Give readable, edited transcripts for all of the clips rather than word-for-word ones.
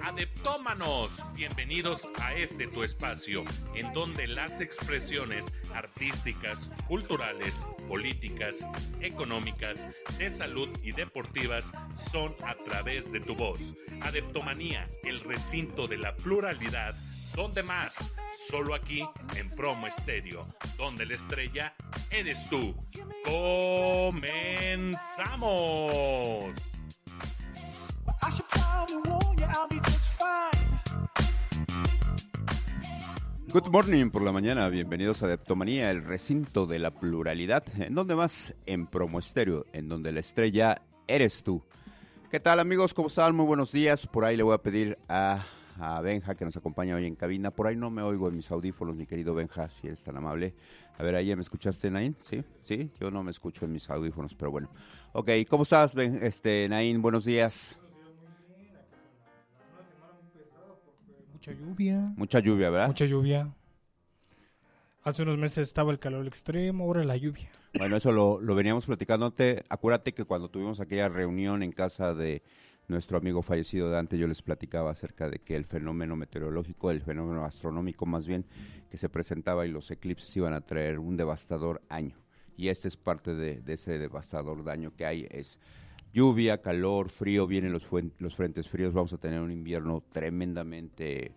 Adeptómanos, bienvenidos a este tu espacio, en donde las expresiones artísticas, culturales, políticas, económicas, de salud y deportivas son a través de tu voz. Adeptomanía, el recinto de la pluralidad, donde más, solo aquí en Promo Estéreo, donde la estrella eres tú. ¡Comenzamos! Good morning por la mañana, bienvenidos a Adeptomanía, el recinto de la pluralidad, en donde más, en Promo Estéreo, en donde la estrella eres tú. ¿Qué tal, amigos? ¿Cómo están? Muy buenos días. Por ahí le voy a pedir a Benja, que nos acompaña hoy en cabina. Por ahí no me oigo en mis audífonos, mi querido Benja, si eres tan amable. A ver, ¿ahí ya me escuchaste, Nain? ¿Sí? Yo no me escucho en mis audífonos, pero bueno. Ok, ¿cómo estás, Nain? Buenos días. Mucha lluvia, ¿verdad? Mucha lluvia. Hace unos meses estaba el calor extremo, ahora la lluvia. Bueno, eso lo veníamos platicándote. Acuérdate que cuando tuvimos aquella reunión en casa de nuestro amigo fallecido Dante, yo les platicaba acerca de que el fenómeno meteorológico, el fenómeno astronómico más bien, que se presentaba y los eclipses iban a traer un devastador año. Y este es parte de ese devastador daño que hay, es lluvia, calor, frío, vienen los frentes fríos, vamos a tener un invierno tremendamente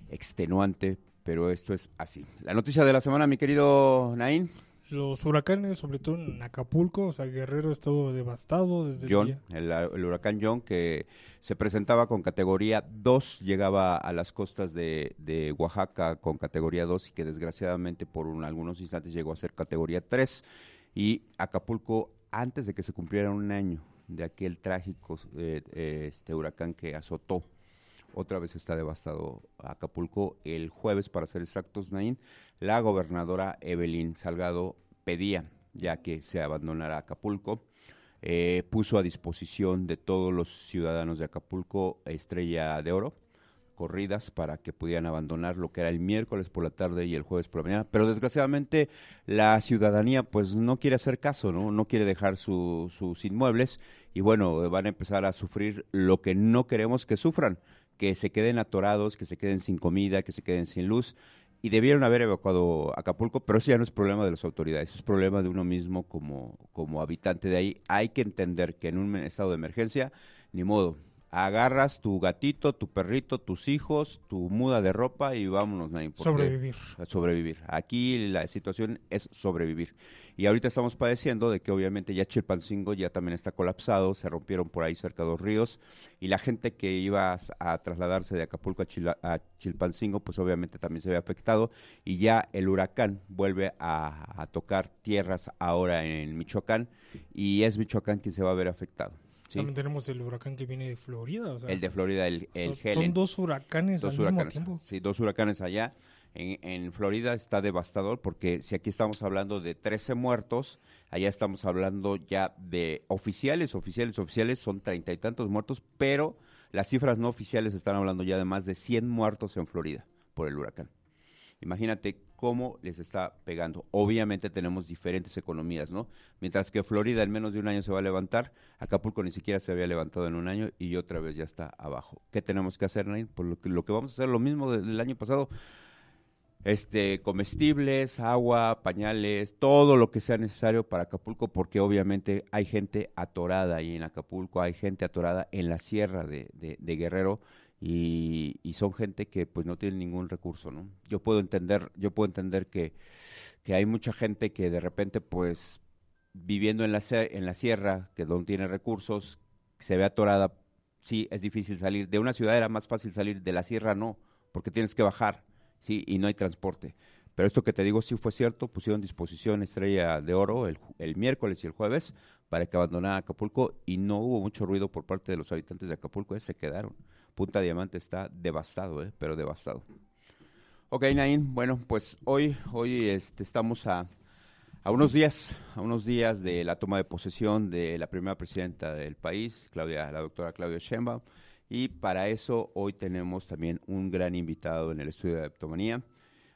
extenuante, pero esto es así. La noticia de la semana, mi querido Nain. Los huracanes, sobre todo en Acapulco, o sea, Guerrero estuvo devastado desde John, el huracán John, que se presentaba con categoría 2, llegaba a las costas de Oaxaca con categoría 2 y que desgraciadamente por algunos instantes llegó a ser categoría 3, y Acapulco, antes de que se cumpliera un año de aquel trágico huracán que azotó, otra vez está devastado Acapulco. El jueves, para ser exactos, Nain, la gobernadora Evelyn Salgado pedía ya que se abandonara Acapulco, puso a disposición de todos los ciudadanos de Acapulco estrella de oro, corridas para que pudieran abandonar lo que era el miércoles por la tarde y el jueves por la mañana, pero desgraciadamente la ciudadanía pues no quiere hacer caso, no quiere dejar sus inmuebles, y bueno, van a empezar a sufrir lo que no queremos que sufran, que se queden atorados, que se queden sin comida, que se queden sin luz, y debieron haber evacuado Acapulco, pero eso ya no es problema de las autoridades, es problema de uno mismo como habitante de ahí. Hay que entender que en un estado de emergencia, ni modo, agarras tu gatito, tu perrito, tus hijos, tu muda de ropa y vámonos, Nain. Sobrevivir. Aquí la situación es sobrevivir. Y ahorita estamos padeciendo de que obviamente ya Chilpancingo ya también está colapsado, se rompieron por ahí cerca 2 ríos, y la gente que iba a trasladarse de Acapulco a Chilpancingo, pues obviamente también se ve afectado, y ya el huracán vuelve a tocar tierras ahora en Michoacán, y es Michoacán quien se va a ver afectado. ¿Sí? También tenemos el huracán que viene de Florida. O sea, el de Florida, el Helen. Son 2 huracanes al mismo tiempo. Sí, 2 huracanes allá. En Florida está devastador, porque si aquí estamos hablando de 13 muertos, allá estamos hablando ya de oficiales, son 30 y tantos muertos, pero las cifras no oficiales están hablando ya de más de 100 muertos en Florida por el huracán. Imagínate cómo les está pegando. Obviamente tenemos diferentes economías, ¿no? Mientras que Florida en menos de un año se va a levantar, Acapulco ni siquiera se había levantado en un año y otra vez ya está abajo. ¿Qué tenemos que hacer, Nain? Pues lo que vamos a hacer, lo mismo del año pasado, comestibles, agua, pañales, todo lo que sea necesario para Acapulco, porque obviamente hay gente atorada ahí en Acapulco, hay gente atorada en la sierra de Guerrero, y son gente que pues no tiene ningún recurso, ¿no? Yo puedo entender que hay mucha gente que de repente pues viviendo en la sierra, que no tiene recursos, se ve atorada. Sí, es difícil salir. De una ciudad era más fácil salir, de la sierra no, porque tienes que bajar, sí, y no hay transporte. Pero esto que te digo sí fue cierto, pusieron a disposición estrella de oro el miércoles y el jueves para que abandonara Acapulco, y no hubo mucho ruido por parte de los habitantes de Acapulco, se quedaron. Punta Diamante está devastado, pero devastado. Ok, Nain, bueno, pues hoy estamos a unos días de la toma de posesión de la primera presidenta del país, la doctora Claudia Sheinbaum, y para eso hoy tenemos también un gran invitado en el estudio de Adeptomanía.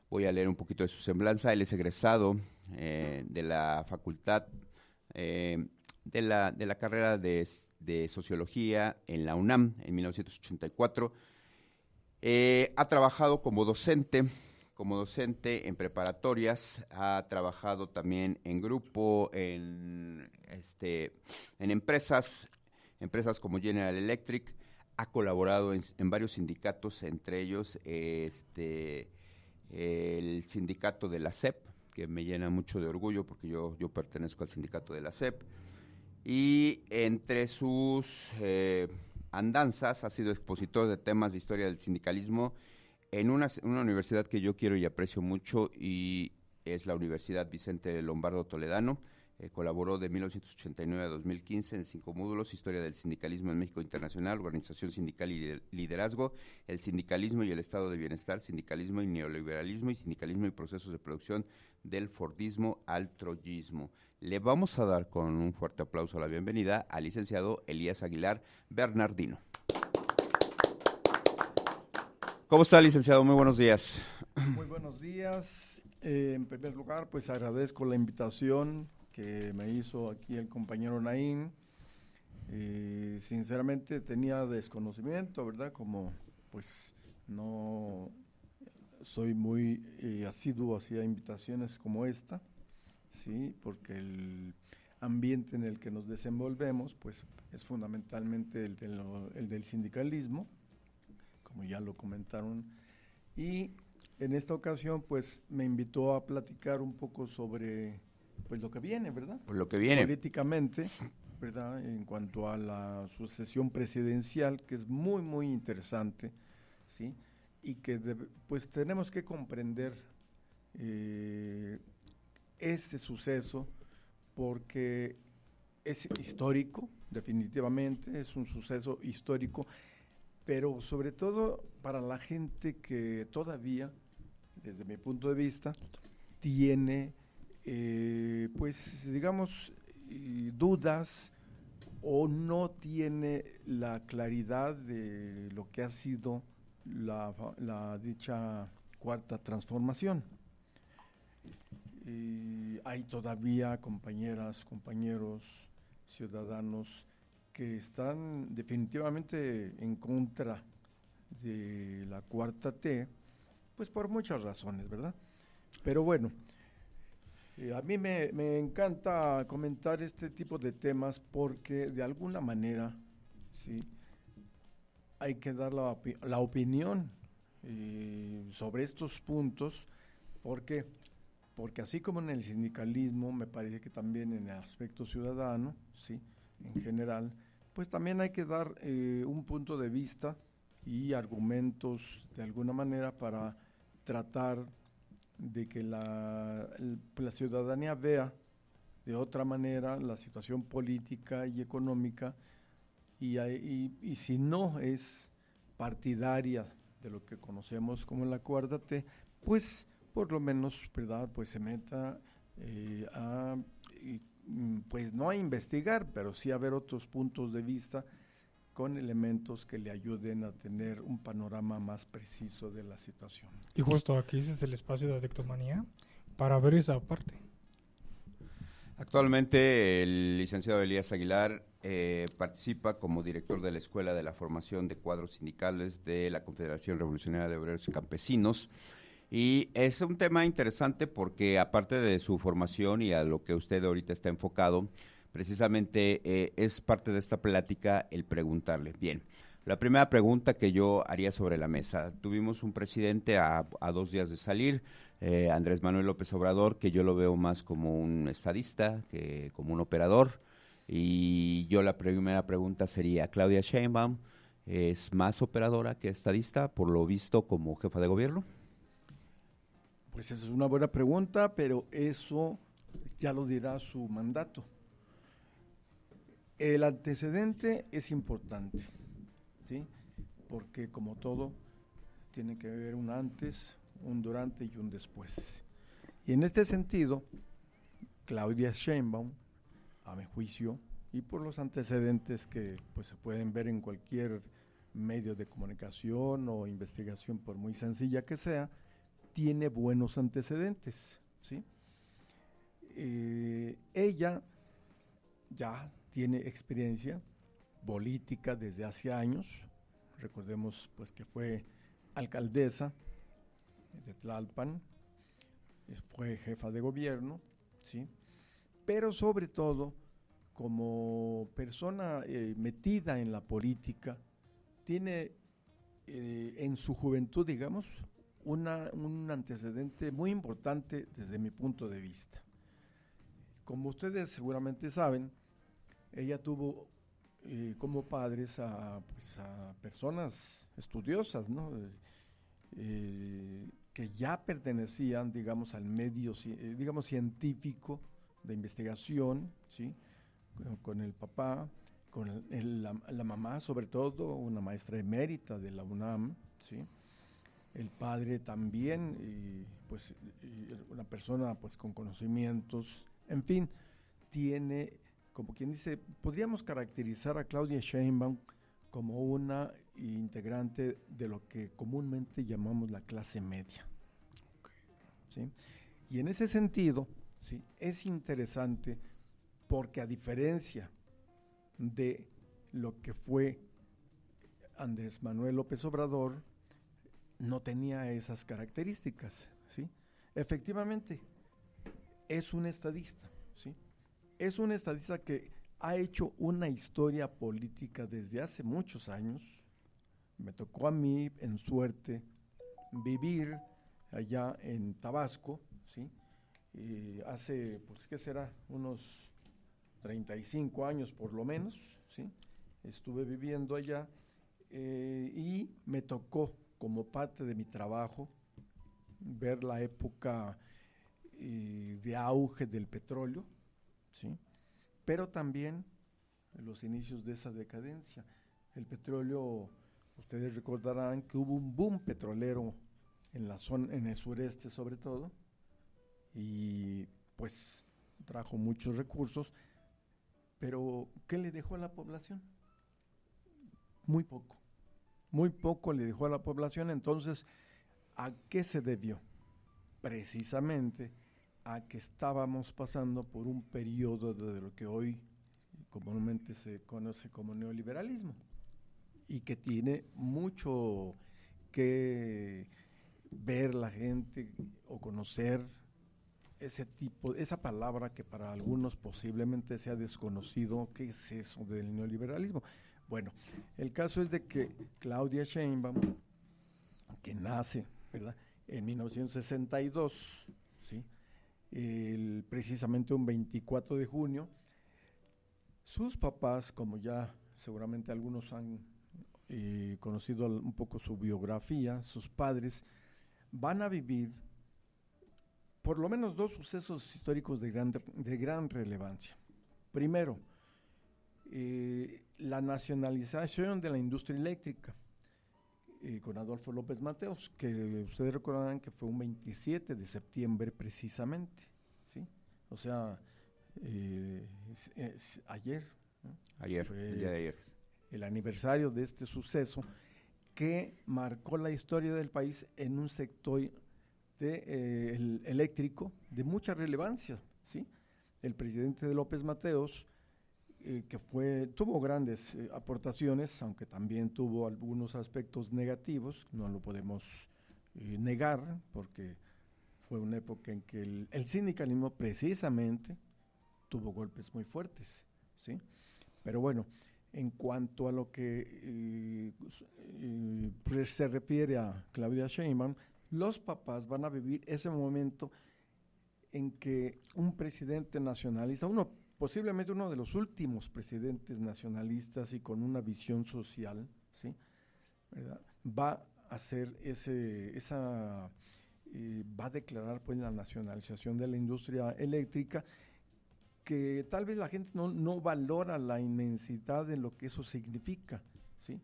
Voy a leer un poquito de su semblanza. Él es egresado de la facultad de la carrera de Sociología en la UNAM en 1984. Ha trabajado como docente en preparatorias, ha trabajado también en grupo, en empresas como General Electric, ha colaborado en varios sindicatos, entre ellos el sindicato de la SEP, que me llena mucho de orgullo porque yo pertenezco al sindicato de la SEP, y entre sus andanzas ha sido expositor de temas de historia del sindicalismo en una universidad que yo quiero y aprecio mucho, y es la Universidad Vicente Lombardo Toledano. Colaboró de 1989 a 2015 en 5 módulos: Historia del Sindicalismo en México Internacional, Organización Sindical y Liderazgo, el Sindicalismo y el Estado de Bienestar, Sindicalismo y Neoliberalismo, y Sindicalismo y Procesos de Producción del Fordismo al Troyismo. Le vamos a dar con un fuerte aplauso la bienvenida al licenciado Elías Aguilar Bernardino. ¿Cómo está, licenciado? Muy buenos días. Muy buenos días. En primer lugar, pues agradezco la invitación que me hizo aquí el compañero Naín. Sinceramente tenía desconocimiento, ¿verdad? Como pues no soy muy asiduo hacia invitaciones como esta, ¿sí? Porque el ambiente en el que nos desenvolvemos pues es fundamentalmente el del sindicalismo, como ya lo comentaron, y en esta ocasión pues me invitó a platicar un poco sobre pues lo que viene, ¿verdad? Pues lo que viene. Políticamente, ¿verdad? En cuanto a la sucesión presidencial, que es muy, muy interesante, ¿sí? Y que pues tenemos que comprender este suceso porque es histórico, definitivamente, es un suceso histórico, pero sobre todo para la gente que todavía, desde mi punto de vista, tiene pues digamos dudas o no tiene la claridad de lo que ha sido la dicha cuarta transformación. Hay todavía compañeras, compañeros, ciudadanos que están definitivamente en contra de la cuarta T, pues por muchas razones, ¿verdad? Pero bueno, a mí me encanta comentar este tipo de temas porque de alguna manera, sí, hay que dar la opinión sobre estos puntos. ¿Por qué? Porque así como en el sindicalismo, me parece que también en el aspecto ciudadano, sí, en general, pues también hay que dar un punto de vista y argumentos de alguna manera para tratar de que la ciudadanía vea de otra manera la situación política y económica, y si no es partidaria de lo que conocemos como la cuarta T, pues por lo menos, ¿verdad?, pues se meta pues no a investigar, pero sí a ver otros puntos de vista con elementos que le ayuden a tener un panorama más preciso de la situación. Y justo aquí ese es el espacio de Adictomanía para ver esa parte. Actualmente el licenciado Elías Aguilar participa como director de la Escuela de la Formación de Cuadros Sindicales de la Confederación Revolucionaria de Obreros y Campesinos, y es un tema interesante porque aparte de su formación y a lo que usted ahorita está enfocado, precisamente es parte de esta plática el preguntarle. Bien, la primera pregunta que yo haría sobre la mesa: tuvimos un presidente a 2 días de salir, Andrés Manuel López Obrador, que yo lo veo más como un estadista que como un operador, y yo la primera pregunta sería: ¿Claudia Sheinbaum es más operadora que estadista, por lo visto, como jefa de gobierno? Pues esa es una buena pregunta, pero eso ya lo dirá su mandato. El antecedente es importante, ¿sí? Porque como todo, tiene que haber un antes, un durante y un después. Y en este sentido, Claudia Sheinbaum, a mi juicio, y por los antecedentes que pues se pueden ver en cualquier medio de comunicación o investigación, por muy sencilla que sea, tiene buenos antecedentes, ¿sí? Ella ya tiene experiencia política desde hace años. Recordemos pues que fue alcaldesa de Tlalpan, fue jefa de gobierno, ¿sí? Pero sobre todo, como persona metida en la política, tiene en su juventud, digamos, un antecedente muy importante desde mi punto de vista. Como ustedes seguramente saben, ella tuvo como padres a personas estudiosas, ¿no? Que ya pertenecían, digamos, al medio, digamos, científico de investigación, ¿sí? Con el papá, con la mamá, sobre todo, una maestra emérita de la UNAM, ¿sí? El padre también, pues, una persona, pues, con conocimientos, en fin, tiene, como quien dice, podríamos caracterizar a Claudia Sheinbaum como una integrante de lo que comúnmente llamamos la clase media, ¿sí? Y en ese sentido, ¿sí?, es interesante porque, a diferencia de lo que fue Andrés Manuel López Obrador, no tenía esas características, ¿sí? Efectivamente, es un estadista, ¿sí? Es un estadista que ha hecho una historia política desde hace muchos años. Me tocó a mí, en suerte, vivir allá en Tabasco, ¿sí? Hace, pues, ¿qué será? Unos 35 años por lo menos, ¿sí? Estuve viviendo allá y me tocó, como parte de mi trabajo, ver la época de auge del petróleo, ¿sí? Pero también los inicios de esa decadencia. El petróleo, ustedes recordarán que hubo un boom petrolero en la zona, en el sureste sobre todo, y pues trajo muchos recursos, pero ¿qué le dejó a la población? Muy poco le dejó a la población. Entonces, ¿a qué se debió? Precisamente a que estábamos pasando por un periodo de lo que hoy comúnmente se conoce como neoliberalismo, y que tiene mucho que ver la gente o conocer esa palabra que para algunos posiblemente sea desconocido. ¿Qué es eso del neoliberalismo? Bueno, el caso es de que Claudia Sheinbaum, que nace, ¿verdad?, en 1962, ¿sí?, precisamente un 24 de junio, sus papás, como ya seguramente algunos han conocido un poco su biografía, sus padres van a vivir por lo menos dos sucesos históricos de gran relevancia. Primero, la nacionalización de la industria eléctrica con Adolfo López Mateos, que ustedes recordarán que fue un 27 de septiembre precisamente, ¿sí? O sea, es ayer, ¿no? El día de ayer. El aniversario de este suceso que marcó la historia del país en un sector el eléctrico de mucha relevancia, ¿sí? El presidente de López Mateos, que tuvo grandes aportaciones, aunque también tuvo algunos aspectos negativos, no lo podemos negar, porque fue una época en que el sindicalismo precisamente tuvo golpes muy fuertes, ¿sí? Pero bueno, en cuanto a lo que se refiere a Claudia Sheinbaum, los papás van a vivir ese momento en que un presidente nacionalista, posiblemente uno de los últimos presidentes nacionalistas y con una visión social, ¿sí?, ¿verdad?, va a hacer va a declarar, pues, la nacionalización de la industria eléctrica, que tal vez la gente no valora la inmensidad de lo que eso significa, ¿sí?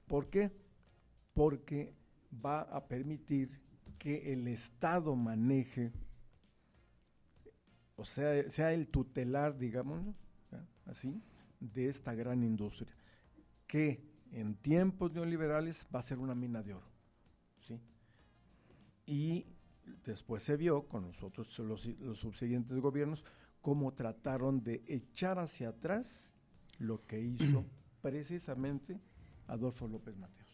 ¿Por qué? Porque va a permitir que el Estado maneje, o sea el tutelar, digamos, así, de esta gran industria, que en tiempos neoliberales va a ser una mina de oro, ¿sí? Y después se vio con los subsiguientes gobiernos cómo trataron de echar hacia atrás lo que hizo precisamente Adolfo López Mateos.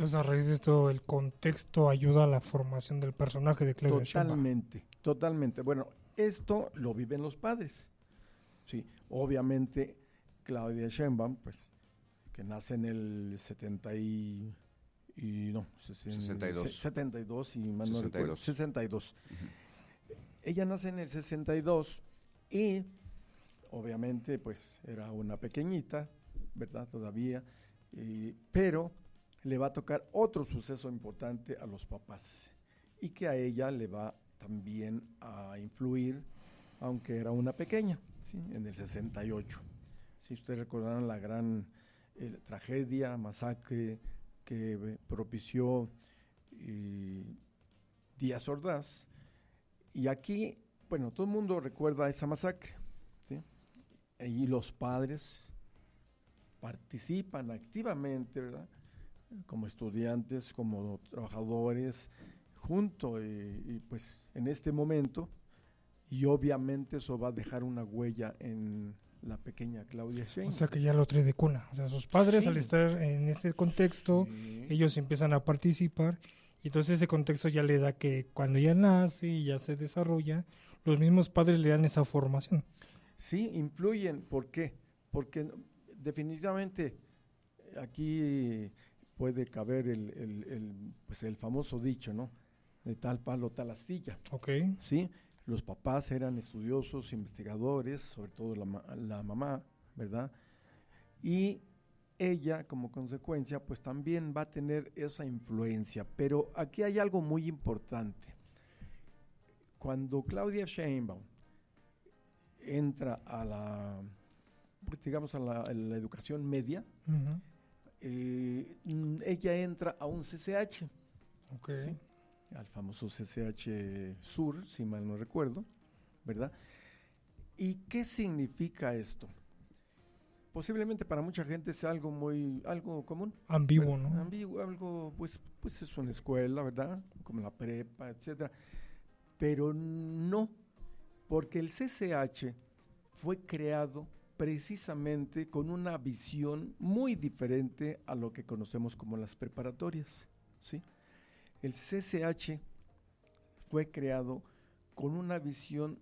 Entonces, a raíz de esto, el contexto ayuda a la formación del personaje de Claudia Sheinbaum. Totalmente. Bueno, esto lo viven los padres. Sí, obviamente Claudia Sheinbaum, pues, que nace en el 62, si mal no recuerdo, 62. Uh-huh. Ella nace en el 62 y obviamente pues era una pequeñita, ¿verdad? Todavía, pero le va a tocar otro suceso importante a los papás y que a ella le va también a influir, aunque era una pequeña, ¿sí? En el 68. Si ustedes recordarán la gran tragedia, masacre que propició Díaz Ordaz. Y aquí, bueno, todo el mundo recuerda esa masacre, ¿sí? Y los padres participan activamente, ¿verdad? Como estudiantes, como trabajadores, junto, y pues en este momento, y obviamente eso va a dejar una huella en la pequeña Claudia Sheinbaum. O sea que ya lo trae de cuna. O sea, sus padres, sí, al estar en este contexto, sí, ellos empiezan a participar, y entonces ese contexto ya le da que cuando ya nace y ya se desarrolla, los mismos padres le dan esa formación. Sí, influyen. ¿Por qué? Porque definitivamente aquí puede caber el famoso dicho, ¿no? De tal palo, tal astilla. Ok. Sí, los papás eran estudiosos, investigadores, sobre todo la mamá, ¿verdad? Y ella, como consecuencia, pues también va a tener esa influencia. Pero aquí hay algo muy importante. Cuando Claudia Sheinbaum entra a la, pues digamos, a la educación media, uh-huh, ella entra a un CCH. Ok. ¿Sí? Al famoso CCH Sur, si mal no recuerdo, ¿verdad? ¿Y qué significa esto? Posiblemente para mucha gente sea algo común. Ambiguo, ¿no? Ambiguo, algo, pues es una escuela, ¿verdad? Como la prepa, etcétera. Pero no, porque el CCH fue creado precisamente con una visión muy diferente a lo que conocemos como las preparatorias, ¿sí? El CCH fue creado con una visión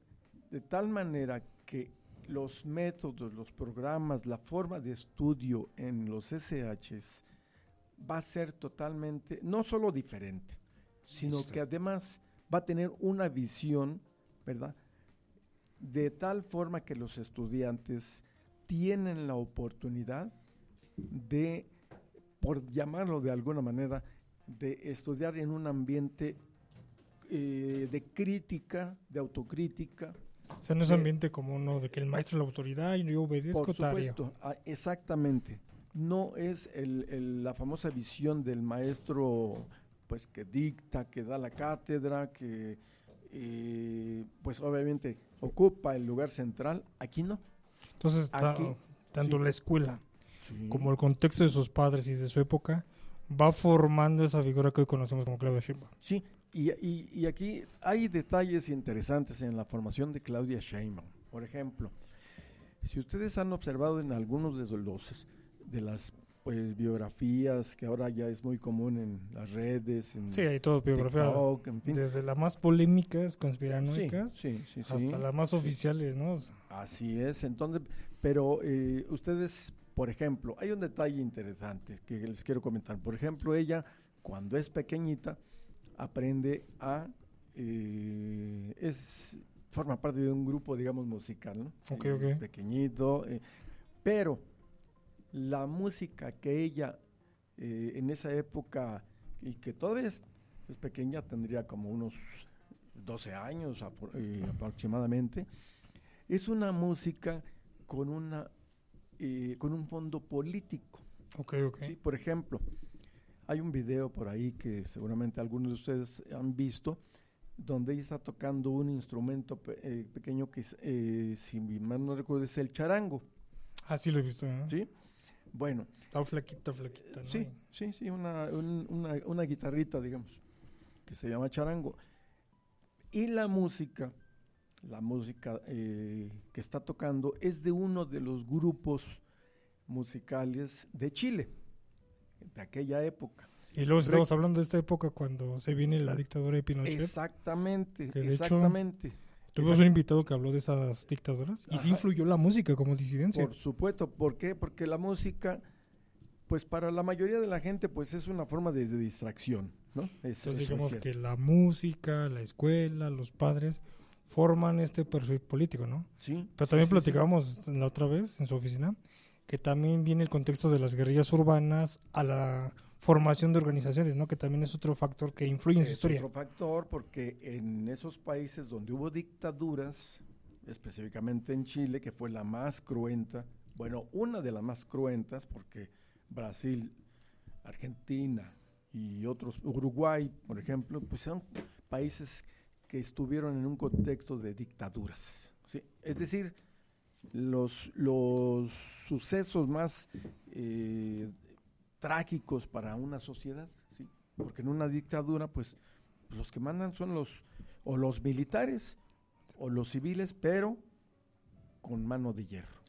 de tal manera que los métodos, los programas, la forma de estudio en los CCHs va a ser totalmente, no solo diferente, sino que además va a tener una visión, ¿verdad? De tal forma que los estudiantes tienen la oportunidad de, por llamarlo de alguna manera, de estudiar en un ambiente de crítica, de autocrítica. O sea, no es ambiente como uno de que el maestro es la autoridad y yo obedezco. Por supuesto, exactamente. No es la famosa visión del maestro, pues que dicta, que da la cátedra, que pues obviamente ocupa el lugar central. Aquí no. Entonces, tanto la escuela como el contexto de sus padres y de su época va formando esa figura que hoy conocemos como Claudia Sheinbaum. Sí, y aquí hay detalles interesantes en la formación de Claudia Sheinbaum. Por ejemplo, si ustedes han observado en algunos de las pues, biografías que ahora ya es muy común en las redes, en sí, hay todo biografía, TikTok, en fin. Desde las más polémicas, conspiranoicas, sí, hasta las más oficiales, ¿no? Así es, entonces, pero ustedes, por ejemplo, hay un detalle interesante que les quiero comentar. Por ejemplo, ella, cuando es pequeñita, aprende forma parte de un grupo, digamos, musical, ¿no? Okay. Pequeñito, pero la música que ella en esa época, y que todavía es pequeña, tendría como unos 12 años aproximadamente, es una música con un fondo político. Okay. ¿Sí? Por ejemplo, hay un video por ahí que seguramente algunos de ustedes han visto, donde ella está tocando un instrumento pequeño que, si mal no recuerdo, es el charango. Ah, sí lo he visto, ¿no? ¿Sí? Bueno. Está flaquita, ¿no? Sí, una guitarrita, digamos, que se llama charango. Y la música que está tocando es de uno de los grupos musicales de Chile, de aquella época. Y luego estamos hablando de esta época cuando se viene la dictadura de Pinochet. Exactamente, Que de hecho, exactamente. Tuvimos un invitado que habló de esas dictaduras y sí influyó la música como disidencia. Por supuesto, ¿por qué? Porque la música, pues para la mayoría de la gente, pues es una forma de distracción, ¿no? Entonces digamos que la música, la escuela, los padres forman este perfil político, ¿no? Sí. Pero también platicábamos la otra vez en su oficina que también viene el contexto de las guerrillas urbanas a la formación de organizaciones, ¿no? Que también es otro factor que influye en su historia. Es otro factor porque en esos países donde hubo dictaduras, específicamente en Chile, que fue la más cruenta, bueno, una de las más cruentas, porque Brasil, Argentina y otros, Uruguay, por ejemplo, pues son países que estuvieron en un contexto de dictaduras, ¿sí? Es decir, los sucesos más trágicos para una sociedad, ¿sí? Porque en una dictadura, pues, los que mandan son los militares o los civiles, pero con mano de hierro.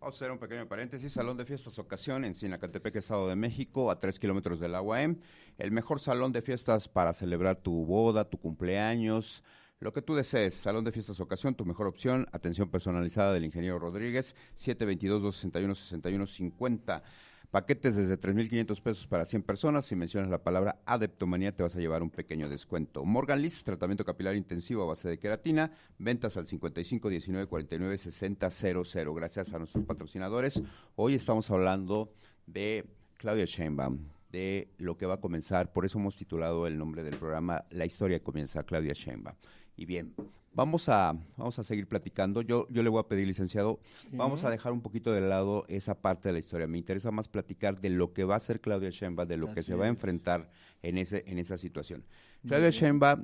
Vamos a hacer un pequeño paréntesis. Salón de Fiestas Ocasión en Sinacantepec, Estado de México, a 3 kilómetros de la UAM. El mejor salón de fiestas para celebrar tu boda, tu cumpleaños, lo que tú desees. Salón de Fiestas Ocasión, tu mejor opción. Atención personalizada del ingeniero Rodríguez, 722-261-6150. Paquetes desde 3,500 pesos para 100 personas. Si mencionas la palabra adeptomanía, te vas a llevar un pequeño descuento. Morgan Liss, tratamiento capilar intensivo a base de queratina. Ventas al 55 19 49 60 00. Gracias a nuestros patrocinadores. Hoy estamos hablando de Claudia Sheinbaum, de lo que va a comenzar. Por eso hemos titulado el nombre del programa La historia comienza, Claudia Sheinbaum. Y bien, vamos a seguir platicando. Yo le voy a pedir, licenciado, vamos a dejar un poquito de lado esa parte de la historia. Me interesa más platicar de lo que va a hacer Claudia Sheinbaum, de lo que se va a enfrentar en esa situación. Claudia Sheinbaum,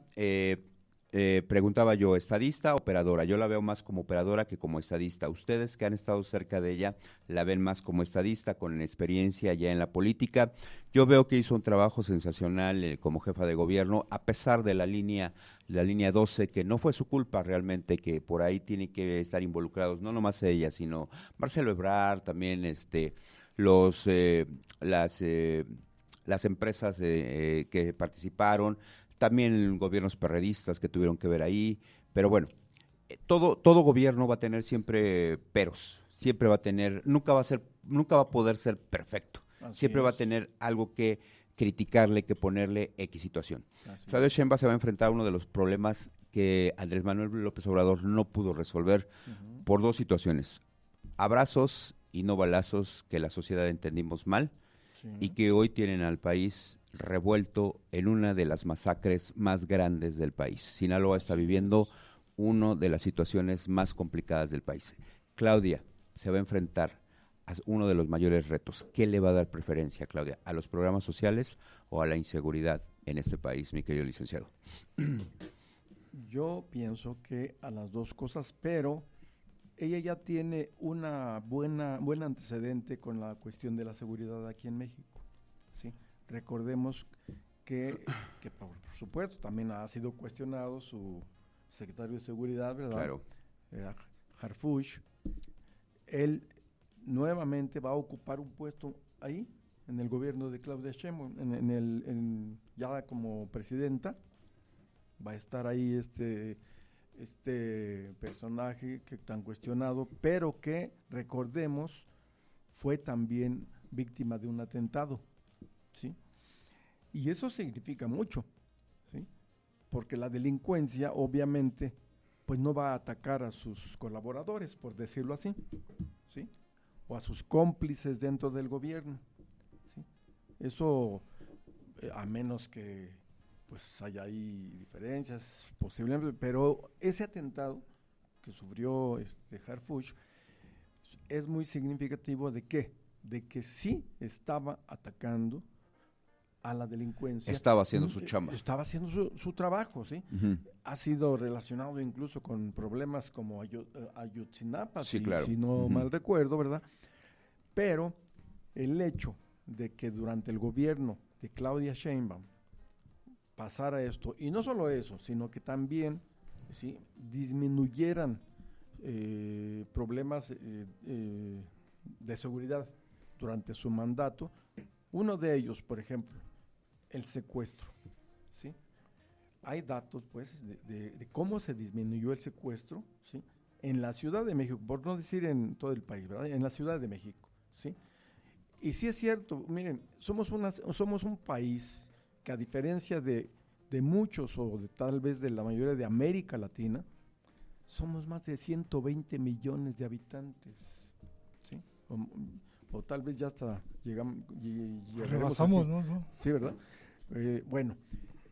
preguntaba yo, ¿estadista, operadora? Yo la veo más como operadora que como estadista. Ustedes que han estado cerca de ella, la ven más como estadista, con experiencia ya en la política. Yo veo que hizo un trabajo sensacional como jefa de gobierno, a pesar de la línea 12, que no fue su culpa realmente, que por ahí tienen que estar involucrados, no nomás ella, sino Marcelo Ebrard, también las empresas que participaron, también gobiernos perredistas que tuvieron que ver ahí, pero bueno, todo gobierno va a tener siempre peros, siempre va a tener, nunca va a poder ser perfecto, siempre va a tener algo que criticarle, que ponerle X situación. Claudia Sheinbaum se va a enfrentar a uno de los problemas que Andrés Manuel López Obrador no pudo resolver por dos situaciones: abrazos y no balazos, que la sociedad entendimos mal y que hoy tienen al país revuelto en una de las masacres más grandes del país. Sinaloa está viviendo una de las situaciones más complicadas del país. Claudia se va a enfrentar a uno de los mayores retos. ¿Qué le va a dar preferencia, Claudia? ¿A los programas sociales o a la inseguridad en este país, mi querido licenciado? Yo pienso que a las dos cosas, pero ella ya tiene una buen antecedente con la cuestión de la seguridad aquí en México, ¿sí? Recordemos que por supuesto también ha sido cuestionado su secretario de Seguridad, ¿verdad? Claro. Harfuch. Él nuevamente va a ocupar un puesto ahí, en el gobierno de Claudia Sheinbaum, ya como presidenta. Va a estar ahí este personaje que tan cuestionado, pero que, recordemos, fue también víctima de un atentado, ¿sí? Y eso significa mucho, ¿sí? Porque la delincuencia, obviamente, pues no va a atacar a sus colaboradores, por decirlo así, ¿sí? O a sus cómplices dentro del gobierno, ¿sí? Eso, a menos que pues haya ahí diferencias posiblemente, pero ese atentado que sufrió Harfuch es muy significativo de que sí estaba atacando a la delincuencia. Estaba haciendo su chamba. Estaba haciendo su trabajo, ¿sí? Uh-huh. Ha sido relacionado incluso con problemas como Ayotzinapa, sí, claro. Si no mal recuerdo, ¿verdad? Pero el hecho de que durante el gobierno de Claudia Sheinbaum pasara esto, y no solo eso, sino que también, ¿sí?, disminuyeran problemas de seguridad durante su mandato. Uno de ellos, por ejemplo, el secuestro, ¿sí? Hay datos, pues, de cómo se disminuyó el secuestro, ¿sí? En la Ciudad de México, por no decir en todo el país, ¿verdad? En la Ciudad de México, ¿sí? Y sí es cierto, miren, somos un país que, a diferencia de muchos, o tal vez de la mayoría de América Latina, somos más de 120 millones de habitantes, ¿sí? O tal vez ya hasta rebasamos, ¿no? Sí, ¿verdad? Bueno,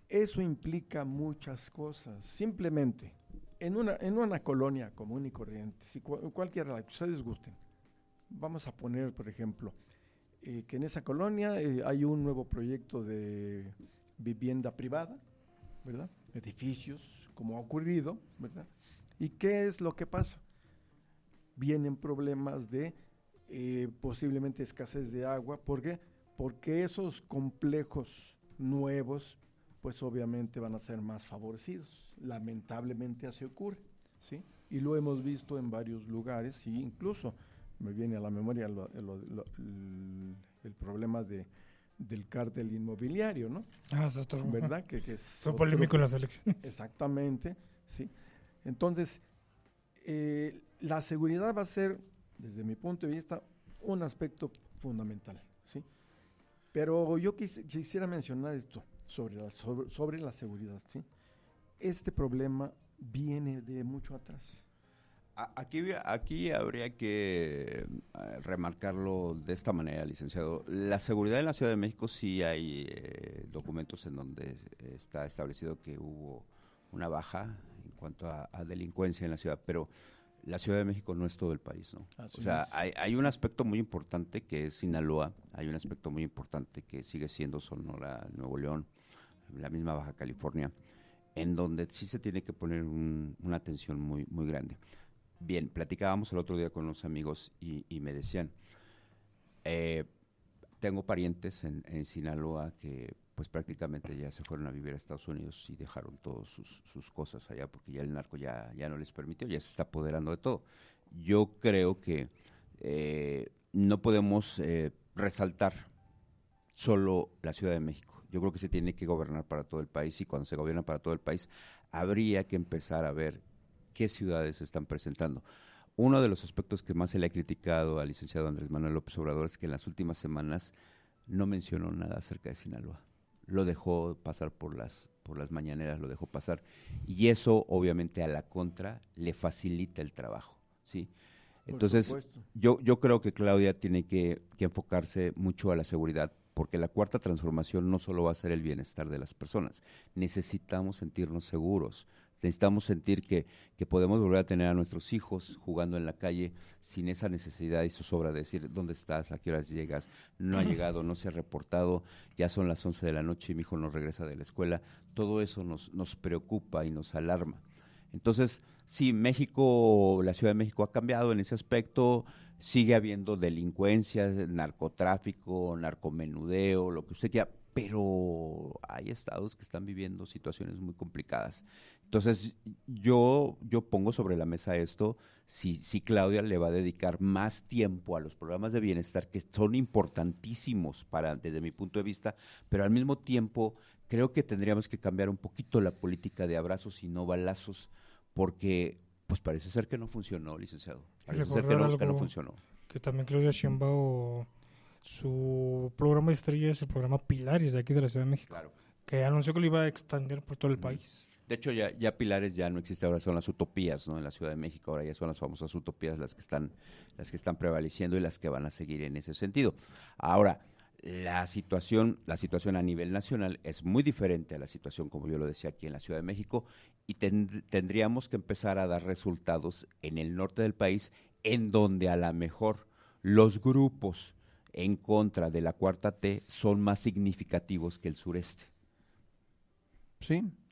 eso implica muchas cosas. Simplemente, en una colonia común y corriente, si cualquiera que ustedes gusten, vamos a poner, por ejemplo, que en esa colonia hay un nuevo proyecto de vivienda privada, ¿verdad? Edificios, como ha ocurrido, ¿verdad? ¿Y qué es lo que pasa? Vienen problemas de posiblemente escasez de agua. ¿Por qué? Porque esos complejos nuevos, pues obviamente van a ser más favorecidos. Lamentablemente así ocurre, ¿sí? Y lo hemos visto en varios lugares, y incluso me viene a la memoria el problema del cártel inmobiliario, ¿no? ¿Verdad? Que es fue polémico en las elecciones. Exactamente, sí. Entonces, la seguridad va a ser, desde mi punto de vista, un aspecto fundamental, ¿sí? Pero yo quisiera mencionar esto sobre la seguridad, ¿sí? Este problema viene de mucho atrás. Aquí habría que remarcarlo de esta manera, licenciado. La seguridad en la Ciudad de México, sí hay documentos en donde está establecido que hubo una baja en cuanto a delincuencia en la ciudad, pero la Ciudad de México no es todo el país, ¿no? Así o sea, es. hay un aspecto muy importante que es Sinaloa, hay un aspecto muy importante que sigue siendo Sonora, Nuevo León, la misma Baja California, en donde sí se tiene que poner una atención muy, muy grande. Bien, platicábamos el otro día con unos amigos y me decían, tengo parientes en Sinaloa que pues prácticamente ya se fueron a vivir a Estados Unidos y dejaron todas sus cosas allá porque ya el narco ya no les permitió, ya se está apoderando de todo. Yo creo que no podemos resaltar solo la Ciudad de México. Yo creo que se tiene que gobernar para todo el país, y cuando se gobierna para todo el país habría que empezar a ver qué ciudades se están presentando. Uno de los aspectos que más se le ha criticado al licenciado Andrés Manuel López Obrador es que en las últimas semanas no mencionó nada acerca de Sinaloa. Lo dejó pasar por las mañaneras, lo dejó pasar. Y eso, obviamente, a la contra le facilita el trabajo, ¿sí? Entonces, yo creo que Claudia tiene que enfocarse mucho a la seguridad, porque la cuarta transformación no solo va a ser el bienestar de las personas. Necesitamos sentirnos seguros. Necesitamos sentir que podemos volver a tener a nuestros hijos jugando en la calle sin esa necesidad y zozobra de decir, ¿dónde estás? ¿A qué horas llegas? No ha llegado, no se ha reportado, ya son las 11 de la noche y mi hijo no regresa de la escuela. Todo eso nos preocupa y nos alarma. Entonces, sí, México, la Ciudad de México ha cambiado en ese aspecto, sigue habiendo delincuencia, narcotráfico, narcomenudeo, lo que usted quiera, pero hay estados que están viviendo situaciones muy complicadas. Entonces, yo pongo sobre la mesa esto, si Claudia le va a dedicar más tiempo a los programas de bienestar, que son importantísimos desde mi punto de vista, pero al mismo tiempo creo que tendríamos que cambiar un poquito la política de abrazos y no balazos, porque pues parece ser que no funcionó, licenciado. Parece ser que no funcionó. Que también Claudia Sheinbaum, su programa estrella es el programa Pilares de aquí de la Ciudad de México. Claro. Que anunció que lo iba a extender por todo el país. De hecho, ya Pilares ya no existe, ahora son las utopías, ¿no? En la Ciudad de México ahora ya son las famosas utopías las que están prevaleciendo y las que van a seguir en ese sentido. Ahora, la situación a nivel nacional es muy diferente a la situación, como yo lo decía, aquí en la Ciudad de México, y tendríamos que empezar a dar resultados en el norte del país, en donde a lo mejor los grupos en contra de la Cuarta T son más significativos que el sureste.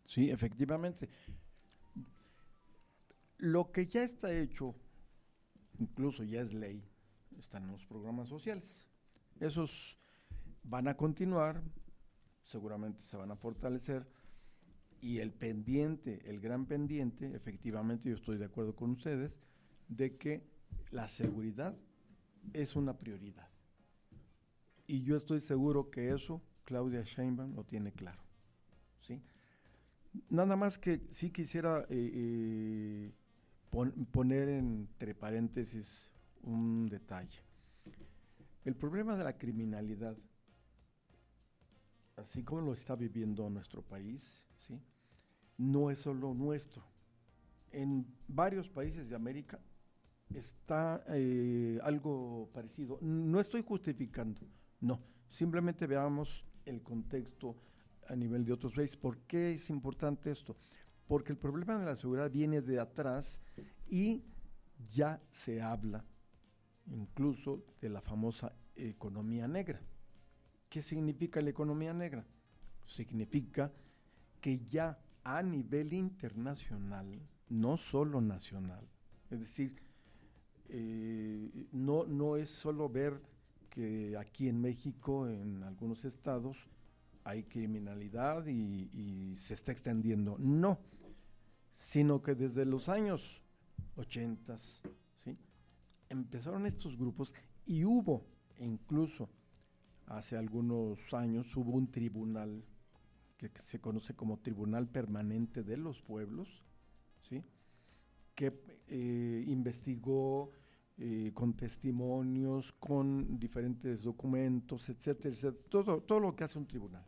Sí, efectivamente. Lo que ya está hecho, incluso ya es ley, están en los programas sociales. Esos van a continuar, seguramente se van a fortalecer, y el gran pendiente, efectivamente yo estoy de acuerdo con ustedes, de que la seguridad es una prioridad. Y yo estoy seguro que eso Claudia Sheinbaum lo tiene claro, ¿sí? Nada más que sí quisiera poner entre paréntesis un detalle. El problema de la criminalidad, así como lo está viviendo nuestro país, ¿sí?, no es solo nuestro. En varios países de América está algo parecido. No estoy justificando, no. Simplemente veamos el contexto a nivel de otros países. ¿Por qué es importante esto? Porque el problema de la seguridad viene de atrás y ya se habla incluso de la famosa economía negra. ¿Qué significa la economía negra? Significa que ya a nivel internacional, no solo nacional, es decir, no es solo ver que aquí en México, en algunos estados, hay criminalidad y se está extendiendo. No, sino que desde los años 80, ¿sí?, empezaron estos grupos y hubo, incluso hace algunos años, hubo un tribunal que se conoce como Tribunal Permanente de los Pueblos, ¿sí?, que investigó con testimonios, con diferentes documentos, etcétera, etcétera, todo lo que hace un tribunal.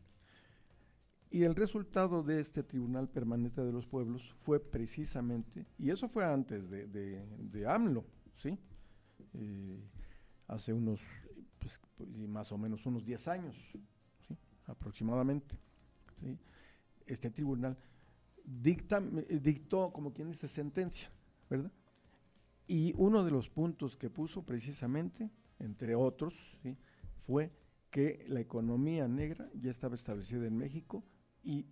Y el resultado de este Tribunal Permanente de los Pueblos fue precisamente, y eso fue antes de AMLO, ¿sí?, hace unos, pues, más o menos unos 10 años, ¿sí?, aproximadamente, ¿sí? Este tribunal dictó, como quien dice, sentencia, ¿verdad? Y uno de los puntos que puso precisamente, entre otros, ¿sí?, fue que la economía negra ya estaba establecida en México y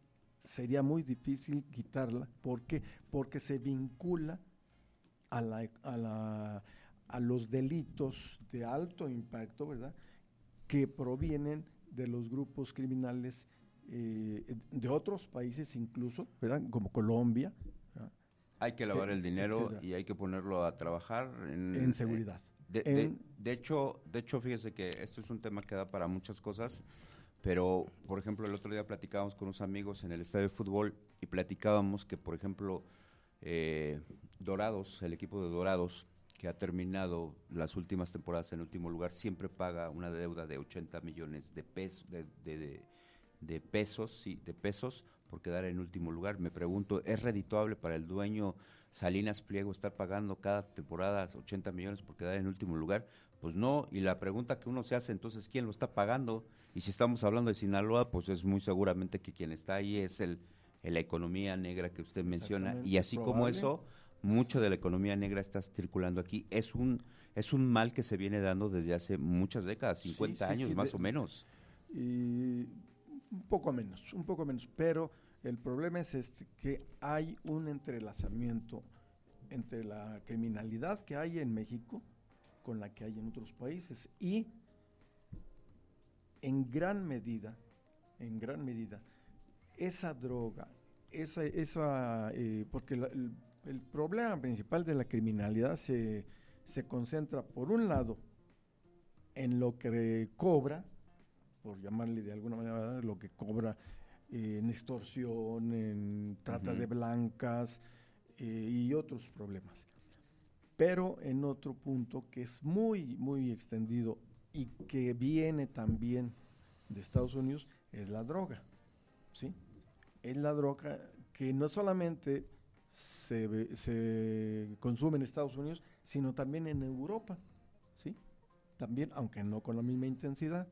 sería muy difícil quitarla. ¿Por qué? Porque se vincula a los delitos de alto impacto, ¿verdad?, que provienen de los grupos criminales de otros países incluso, ¿verdad?, como Colombia, ¿verdad? Hay que lavar el dinero, etcétera, y hay que ponerlo a trabajar en seguridad. De hecho, fíjese que esto es un tema que da para muchas cosas, pero, por ejemplo, el otro día platicábamos con unos amigos en el estadio de fútbol y platicábamos que, por ejemplo, Dorados, el equipo de Dorados, que ha terminado las últimas temporadas en último lugar, siempre paga una deuda de 80 millones de pesos, de pesos por quedar en último lugar. Me pregunto, ¿es redituable para el dueño Salinas Pliego estar pagando cada temporada 80 millones por quedar en último lugar? Pues no, y la pregunta que uno se hace entonces, ¿quién lo está pagando? Y si estamos hablando de Sinaloa, pues es muy seguramente que quien está ahí es la economía negra que usted menciona, y así como eso, mucho de la economía negra está circulando aquí. Es un mal que se viene dando desde hace muchas décadas, 50 años más o menos. Y un poco menos, pero el problema es que hay un entrelazamiento entre la criminalidad que hay en México con la que hay en otros países, y en gran medida, esa droga, porque el problema principal de la criminalidad se concentra, por un lado, en lo que cobra, por llamarle de alguna manera, lo que cobra en extorsión, en trata de blancas y otros problemas. Pero en otro punto que es muy, muy extendido y que viene también de Estados Unidos, es la droga, ¿sí? Es la droga que no solamente se consume en Estados Unidos, sino también en Europa, ¿sí? También, aunque no con la misma intensidad.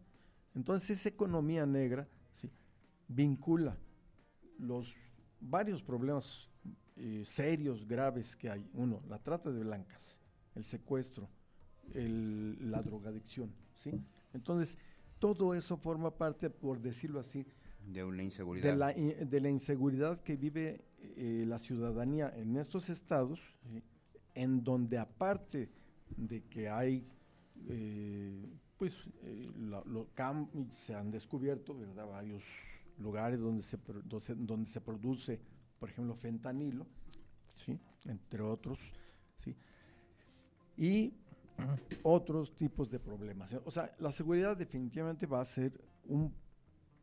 Entonces, esa economía negra, ¿sí?, vincula los varios problemas serios, graves que hay. Uno, la trata de blancas, el secuestro, la drogadicción, ¿sí? Entonces, todo eso forma parte, por decirlo así, de una inseguridad. De la inseguridad que vive la ciudadanía en estos estados, ¿sí?, en donde, aparte de que hay se han descubierto, ¿verdad?, varios lugares donde se produce, por ejemplo, fentanilo, ¿sí?, entre otros, ¿sí?, y otros tipos de problemas. O sea, la seguridad definitivamente va a ser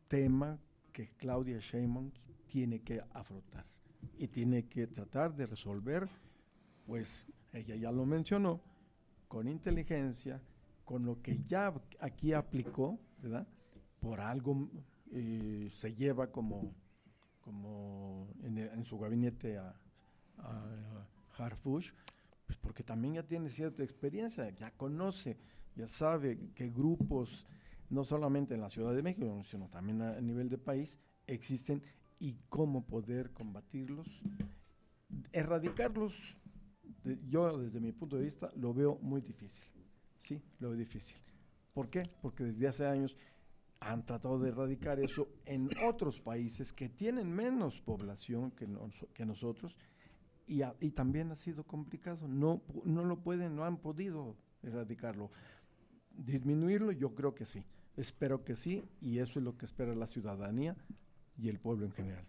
tema que Claudia Sheinbaum tiene que afrontar y tiene que tratar de resolver, pues ella ya lo mencionó, con inteligencia, con lo que ya aquí aplicó, ¿verdad? Por algo se lleva como en su gabinete a Harfuch, pues porque también ya tiene cierta experiencia, ya conoce, ya sabe qué grupos, no solamente en la Ciudad de México, sino también a nivel de país, existen y cómo poder combatirlos, erradicarlos. Yo desde mi punto de vista lo veo muy difícil, sí, lo veo difícil. ¿Por qué? Porque desde hace años han tratado de erradicar eso en otros países que tienen menos población que nosotros y también ha sido complicado, no lo pueden, no han podido erradicarlo. Disminuirlo yo creo que sí, espero que sí, y eso es lo que espera la ciudadanía y el pueblo en general.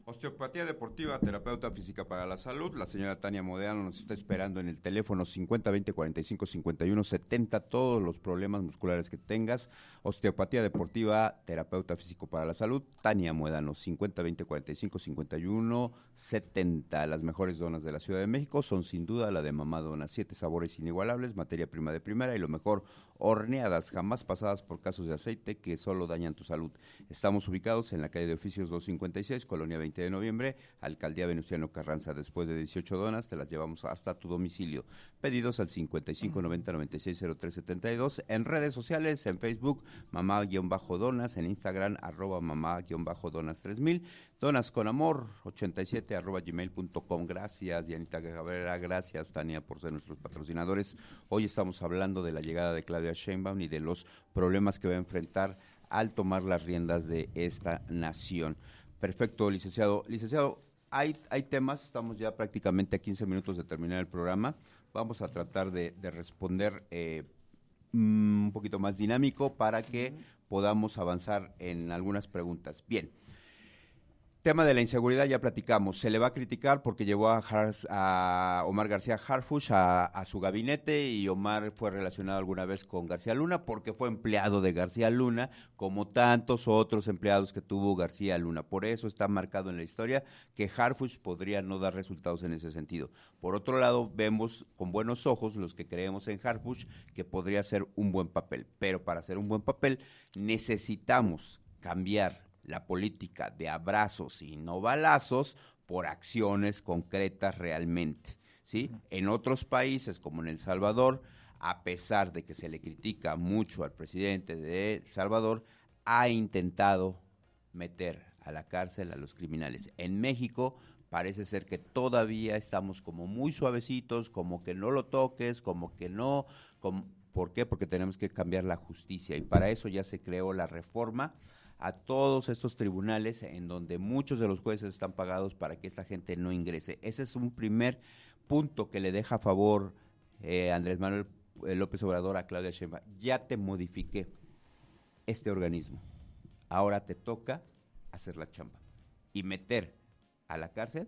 Osteopatía deportiva, terapeuta física para la salud. La señora Tania Modeano nos está esperando en el teléfono 50 20 45 51 70. Todos los problemas musculares que tengas. Osteopatía deportiva, terapeuta físico para la salud. Tania Modeano, 50 20 45 51 70. Las mejores donas de la Ciudad de México son sin duda la de Mamá Dona. 7 sabores inigualables, materia prima de primera y lo mejor, horneadas, jamás pasadas por casos de aceite que solo dañan tu salud. Estamos ubicados en la calle de Oficios 256, Colonia 20 de noviembre, Alcaldía Venustiano Carranza. Después de 18 donas te las llevamos hasta tu domicilio. Pedidos al 55 90 96 03 72. En redes sociales, en Facebook, mamá-donas, en Instagram, @mamá-donas 3000. Donas con amor, 87 @gmail.com. Gracias, Dianita Cabrera, gracias, Tania, por ser nuestros patrocinadores. Hoy estamos hablando de la llegada de Claudia Sheinbaum y de los problemas que va a enfrentar al tomar las riendas de esta nación. Perfecto, licenciado. Licenciado, hay temas, estamos ya prácticamente a 15 minutos de terminar el programa. Vamos a tratar de responder un poquito más dinámico para que podamos avanzar en algunas preguntas. Bien. Tema de la inseguridad ya platicamos, se le va a criticar porque llevó a Omar García Harfuch a su gabinete y Omar fue relacionado alguna vez con García Luna porque fue empleado de García Luna, como tantos otros empleados que tuvo García Luna. Por eso está marcado en la historia que Harfuch podría no dar resultados en ese sentido. Por otro lado, vemos con buenos ojos los que creemos en Harfuch que podría ser un buen papel, pero para hacer un buen papel necesitamos cambiar la política de abrazos y no balazos por acciones concretas realmente, ¿sí? En otros países, como en El Salvador, a pesar de que se le critica mucho al presidente de El Salvador, ha intentado meter a la cárcel a los criminales. En México parece ser que todavía estamos como muy suavecitos, como que no lo toques, como que no. ¿Por qué? Porque tenemos que cambiar la justicia y para eso ya se creó la reforma a todos estos tribunales en donde muchos de los jueces están pagados para que esta gente no ingrese. Ese es un primer punto que le deja a favor Andrés Manuel López Obrador a Claudia Sheinbaum. Ya te modifiqué este organismo, ahora te toca hacer la chamba y meter a la cárcel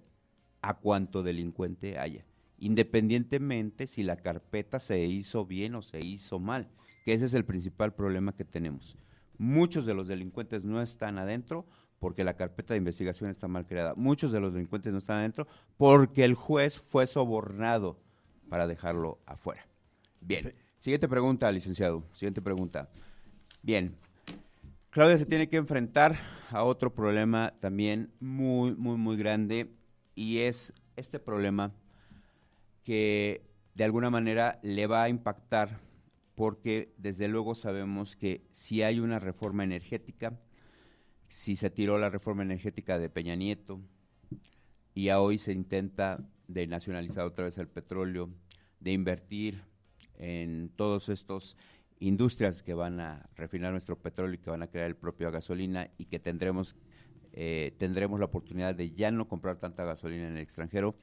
a cuanto delincuente haya, independientemente si la carpeta se hizo bien o se hizo mal, que ese es el principal problema que tenemos. Muchos de los delincuentes no están adentro porque la carpeta de investigación está mal creada. Muchos de los delincuentes no están adentro porque el juez fue sobornado para dejarlo afuera. Bien, siguiente pregunta, licenciado. Siguiente pregunta. Bien, Claudia se tiene que enfrentar a otro problema también muy, muy, muy grande y es este problema que de alguna manera le va a impactar porque desde luego sabemos que si hay una reforma energética, si se tiró la reforma energética de Peña Nieto y hoy se intenta de nacionalizar otra vez el petróleo, de invertir en todos estos industrias que van a refinar nuestro petróleo y que van a crear el propio gasolina y que tendremos la oportunidad de ya no comprar tanta gasolina en el extranjero,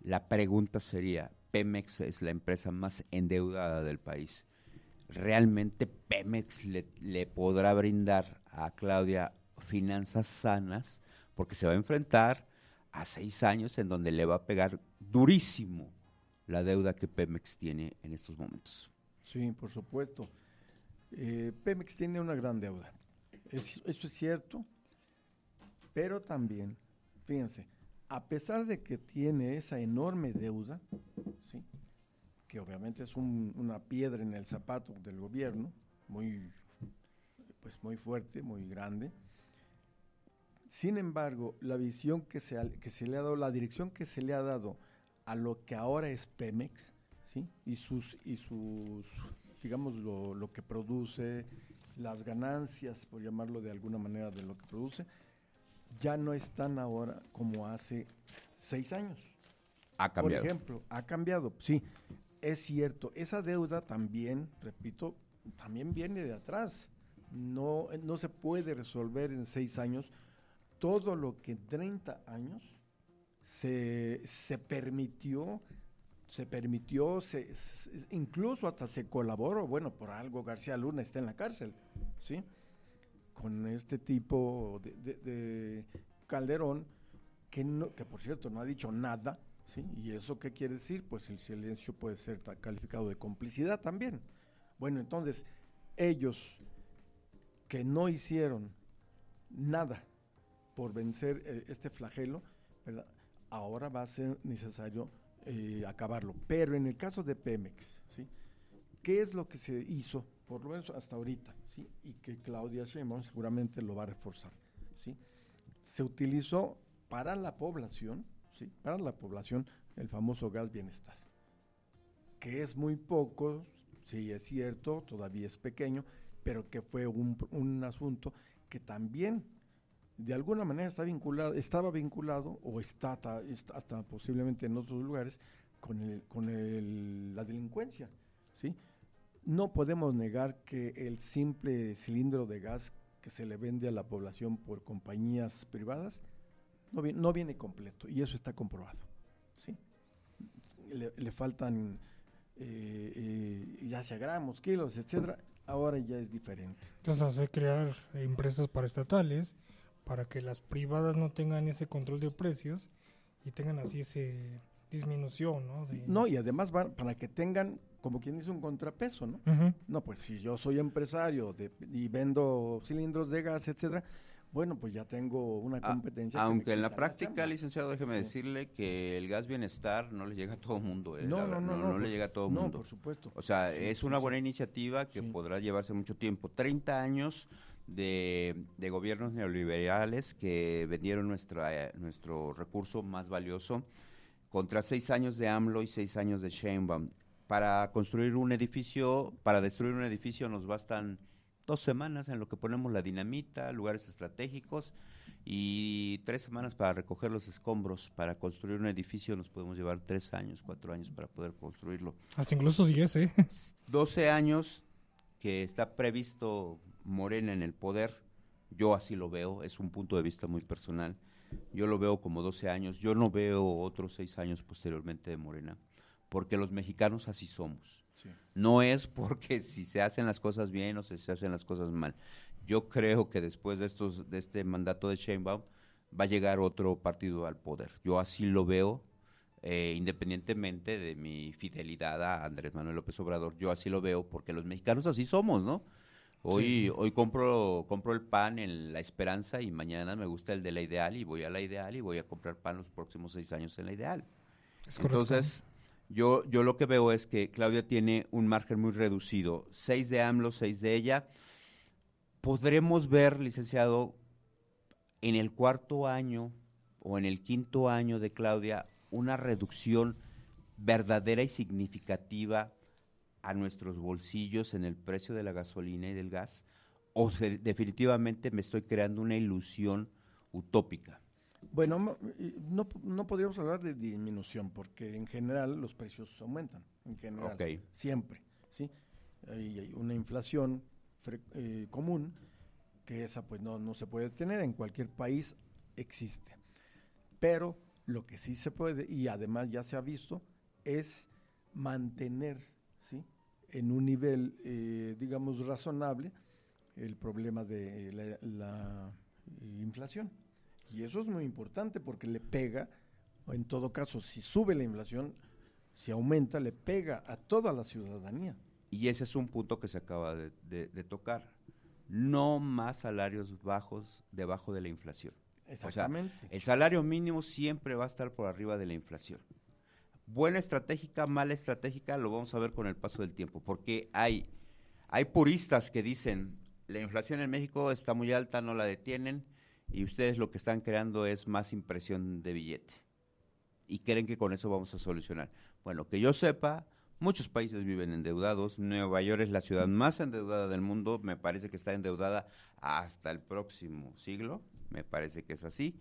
la pregunta sería, Pemex es la empresa más endeudada del país. ¿Realmente Pemex le podrá brindar a Claudia finanzas sanas? Porque se va a enfrentar a 6 años en donde le va a pegar durísimo la deuda que Pemex tiene en estos momentos. Sí, por supuesto. Pemex tiene una gran deuda. eso es cierto, pero también, fíjense, a pesar de que tiene esa enorme deuda, ¿sí?, que obviamente es una piedra en el zapato del gobierno, muy fuerte, muy grande. Sin embargo, la visión que se le ha dado, la dirección que se le ha dado a lo que ahora es Pemex, ¿sí?, y sus digamos, lo que produce, las ganancias, por llamarlo de alguna manera, de lo que produce, ya no están ahora como hace 6 años. Ha cambiado. Por ejemplo, ha cambiado, sí, es cierto. Esa deuda también, repito, también viene de atrás. No se puede resolver en 6 años todo lo que en 30 años se permitió, incluso hasta se colaboró. Bueno, por algo García Luna está en la cárcel, ¿sí?, con este tipo de Calderón, que por cierto no ha dicho nada, ¿sí? ¿Y eso qué quiere decir? Pues el silencio puede ser calificado de complicidad también. Bueno, entonces, ellos que no hicieron nada por vencer este flagelo, ¿verdad?, ahora va a ser necesario acabarlo. Pero en el caso de Pemex, ¿sí?, ¿qué es lo que se hizo, por lo menos hasta ahorita, ¿sí?, y que Claudia Sheinbaum seguramente lo va a reforzar, ¿sí? Se utilizó para la población, ¿sí?, para la población, el famoso gas bienestar, que es muy poco, sí es cierto, todavía es pequeño, pero que fue un asunto que también de alguna manera estaba vinculado o está hasta posiblemente en otros lugares con la delincuencia, ¿sí? No podemos negar que el simple cilindro de gas que se le vende a la población por compañías privadas no viene completo, y eso está comprobado, ¿sí? Le faltan ya sea gramos, kilos, etcétera. Ahora ya es diferente. Entonces hacer crear empresas paraestatales para que las privadas no tengan ese control de precios y tengan así ese disminución, ¿no? No, y además para que tengan, como quien dice, un contrapeso, ¿no? Uh-huh. No, pues si yo soy empresario y vendo cilindros de gas, etcétera, bueno, pues ya tengo una competencia. Aunque en la práctica, licenciado, déjeme decirle que el gas bienestar no le llega a todo mundo. No le llega a todo mundo. No, por supuesto. O sea, es una buena iniciativa que podrá llevarse mucho tiempo. 30 años de gobiernos neoliberales que vendieron nuestro recurso más valioso contra 6 años de AMLO y 6 años de Sheinbaum. Para construir un edificio, para destruir un edificio nos bastan 2 semanas en lo que ponemos la dinamita, lugares estratégicos, y 3 semanas para recoger los escombros. Para construir un edificio nos podemos llevar 3 años, 4 años para poder construirlo. Hasta incluso 10, 12 años que está previsto Morena en el poder, yo así lo veo, es un punto de vista muy personal. Yo lo veo como 12 años, yo no veo otros 6 años posteriormente de Morena, porque los mexicanos así somos. Sí. No es porque si se hacen las cosas bien o si se hacen las cosas mal. Yo creo que después de este mandato de Sheinbaum va a llegar otro partido al poder. Yo así lo veo, independientemente de mi fidelidad a Andrés Manuel López Obrador. Yo así lo veo porque los mexicanos así somos, ¿no? Hoy compro el pan en La Esperanza y mañana me gusta el de La Ideal y voy a La Ideal y voy a comprar pan los próximos 6 años en La Ideal. Entonces, yo lo que veo es que Claudia tiene un margen muy reducido. 6 de AMLO, 6 de ella. Podremos ver, licenciado, en el 4.º año o en el 5.º año de Claudia una reducción verdadera y significativa a nuestros bolsillos en el precio de la gasolina y del gas, o definitivamente me estoy creando una ilusión utópica. Bueno, no podríamos hablar de disminución, porque en general los precios aumentan, en general, siempre, ¿sí? Hay una inflación común, que esa pues no se puede tener, en cualquier país existe. Pero lo que sí se puede, y además ya se ha visto, es mantener, ¿sí?, en un nivel, digamos, razonable, el problema de la inflación. Y eso es muy importante porque le pega, o en todo caso, si sube la inflación, si aumenta, le pega a toda la ciudadanía. Y ese es un punto que se acaba de tocar. no más salarios bajos debajo de la inflación. Exactamente. O sea, el salario mínimo siempre va a estar por arriba de la inflación. Buena estratégica, mala estratégica, lo vamos a ver con el paso del tiempo, porque hay puristas que dicen, la inflación en México está muy alta, no la detienen, y ustedes lo que están creando es más impresión de billete. Y creen que con eso vamos a solucionar. Bueno, que yo sepa, muchos países viven endeudados. Nueva York es la ciudad más endeudada del mundo. Me parece que está endeudada hasta el próximo siglo. Me parece que es así.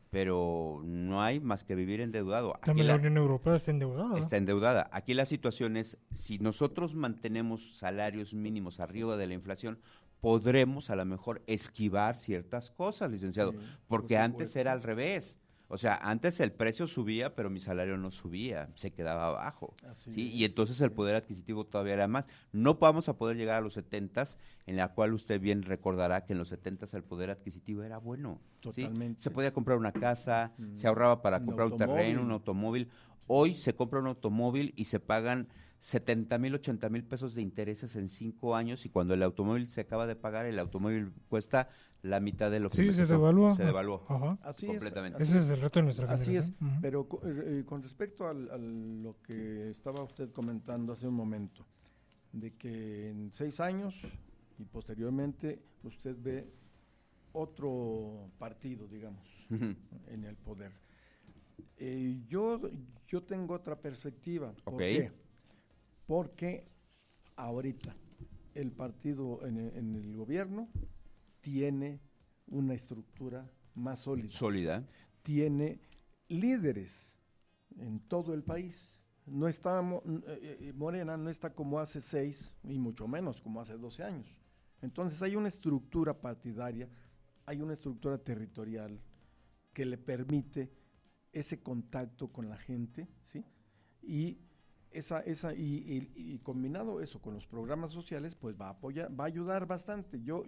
Pero no hay más que vivir endeudado. También la Unión Europea está endeudada. Está endeudada. Aquí la situación es, si nosotros mantenemos salarios mínimos arriba de la inflación, podremos a lo mejor esquivar ciertas cosas, licenciado. Porque antes era al revés. O sea, antes el precio subía, pero mi salario no subía, se quedaba abajo. ¿Sí? Y entonces el poder adquisitivo todavía era más. No vamos a poder llegar a los 70s, en la cual usted bien recordará que en los 70s el poder adquisitivo era bueno. Totalmente. ¿Sí? Se podía comprar una casa, se ahorraba para comprar un terreno, un automóvil. Hoy se compra un automóvil y se pagan 70,000, 80,000 pesos de intereses en 5 años, y cuando el automóvil se acaba de pagar, el automóvil cuesta la mitad de lo que se devaluó. Se devaluó. Ajá. Así completamente. Ese es el reto de nuestra generación. Así es, pero con respecto a lo que estaba usted comentando hace un momento, de que en 6 años y posteriormente usted ve otro partido, digamos, en el poder. Yo tengo otra perspectiva. ¿Por qué? Porque ahorita el partido en el gobierno tiene una estructura más sólida. Tiene líderes en todo el país. No está Morena no está como hace 6 y mucho menos como hace 12 años. Entonces hay una estructura partidaria, hay una estructura territorial que le permite ese contacto con la gente, ¿sí? Y combinado eso con los programas sociales, pues va a ayudar bastante. Yo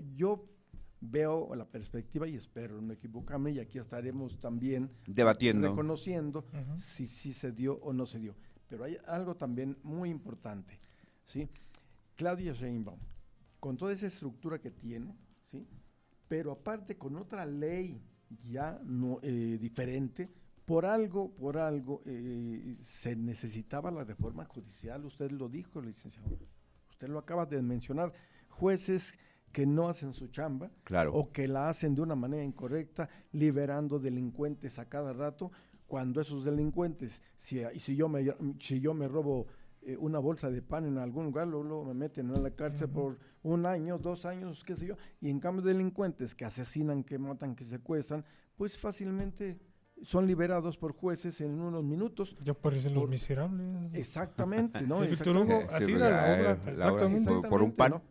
veo la perspectiva y espero no equivocarme, y aquí estaremos también debatiendo, reconociendo si se dio o no se dio. Pero hay algo también muy importante, ¿sí? Claudia Sheinbaum, con toda esa estructura que tiene, ¿sí? Pero aparte con otra ley ya no diferente, por algo se necesitaba la reforma judicial. Usted lo dijo, licenciado, usted lo acaba de mencionar, jueces que no hacen su chamba, claro, o que la hacen de una manera incorrecta, liberando delincuentes a cada rato, cuando esos delincuentes, si yo me robo una bolsa de pan en algún lugar, luego me meten a la cárcel por 1 año, 2 años, qué sé yo, y en cambio delincuentes que asesinan, que matan, que secuestran, pues fácilmente son liberados por jueces en unos minutos. Ya parecen los miserables. Exactamente, ¿no? Víctor Hugo, así era la obra. Exactamente. Por un pan, ¿no?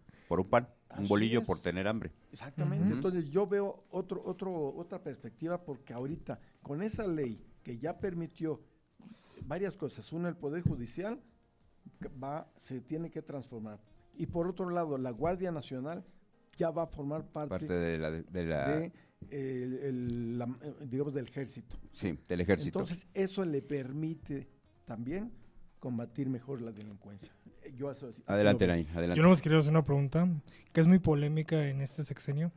un bolillo por tener hambre. Exactamente. Entonces yo veo otra perspectiva, porque ahorita con esa ley que ya permitió varias cosas, uno, el Poder Judicial se tiene que transformar, y por otro lado la Guardia Nacional ya va a formar parte digamos del ejército. Sí, del ejército. Entonces eso le permite también combatir mejor la delincuencia. Adelante, Nain, adelante. Yo nomás quería hacer una pregunta que es muy polémica en este sexenio.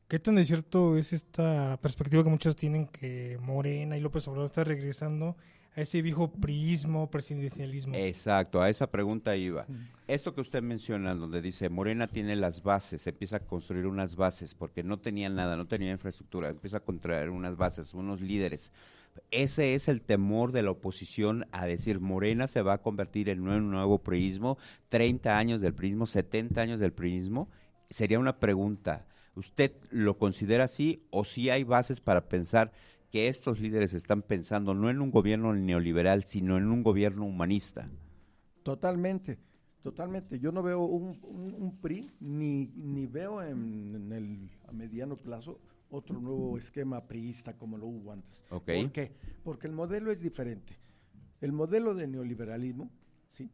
¿Qué tan de cierto es esta perspectiva que muchos tienen, que Morena y López Obrador está regresando a ese viejo priismo, presidencialismo? Exacto, a esa pregunta iba. Esto que usted menciona, donde dice Morena tiene las bases, empieza a construir unas bases, porque no tenía nada, no tenía infraestructura, empieza a construir unas bases, unos líderes. Ese es el temor de la oposición, a decir Morena se va a convertir en un nuevo priismo, 30 años del priismo, 70 años del priismo. Sería una pregunta, ¿usted lo considera así, o si hay bases para pensar que estos líderes están pensando no en un gobierno neoliberal, sino en un gobierno humanista? Totalmente. Yo no veo un PRI, ni veo a mediano plazo otro nuevo esquema priista como lo hubo antes. Okay. ¿Por qué? Porque el modelo es diferente. El modelo de neoliberalismo, ¿sí?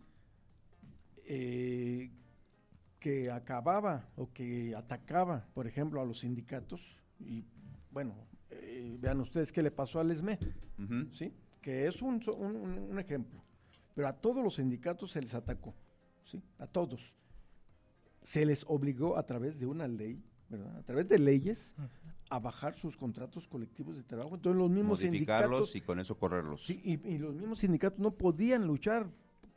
Que acababa o que atacaba, por ejemplo, a los sindicatos, y bueno, vean ustedes qué le pasó al ESME, ¿sí? Que es un ejemplo, pero a todos los sindicatos se les atacó, ¿sí? A todos. se les obligó a través de una ley, ¿verdad? A través de leyes, a bajar sus contratos colectivos de trabajo. Entonces los mismos modificarlos sindicatos... y con eso correrlos. Sí, y los mismos sindicatos no podían luchar